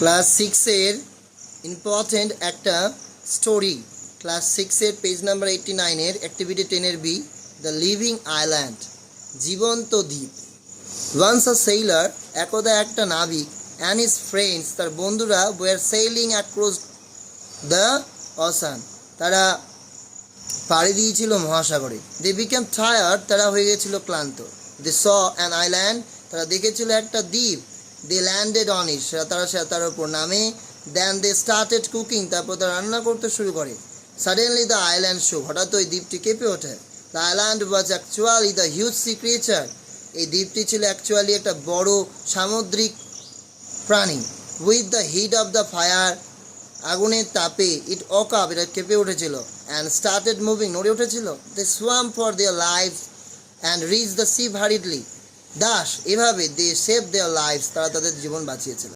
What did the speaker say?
Class সিক্সের important একটা story. Class সিক্সের পেজ নাম্বার 89-এর অ্যাক্টিভিটি 10-এর বি, দ্য লিভিং আইল্যান্ড, জীবন্ত দ্বীপ। ওয়ান্স আ সেইলার, একদা একটা নাবিক, অ্যান্ড হিজ ফ্রেন্ডস, তার বন্ধুরা, were sailing across the ocean, তারা পাড়ি দিয়েছিল মহাসাগরে। দে বিকেম টায়ার্ড, তারা হয়ে গেছিল ক্লান্ত। দে স অ্যান আইল্যান্ড, তারা দেখেছিল একটা দ্বীপ। দে ল্যান্ডেড অন ইট, তারা তার ওপর নামে। দেন দে স্টার্টেড কুকিং, তারপর তারা রান্না করতে শুরু করে। সাডেনলি দ্য আইল্যান্ড শো, হঠাৎ ওই দ্বীপটি কেঁপে ওঠে। The island was actually the huge sea creature, এই দ্বীপটি ছিল অ্যাকচুয়ালি একটা বড় সামুদ্রিক প্রাণী। With the heat of the fire, আগুনের তাপে, ইট ওক আপ, এটা কেঁপে উঠেছিল। অ্যান্ড স্টার্টেড মুভিং, নড়ে উঠেছিল। They swam for their life and reach the ship hurriedly, thus, এভাবে দে সেভ দেয়ার লাইফ, তারা তাদের জীবন বাঁচিয়েছিল।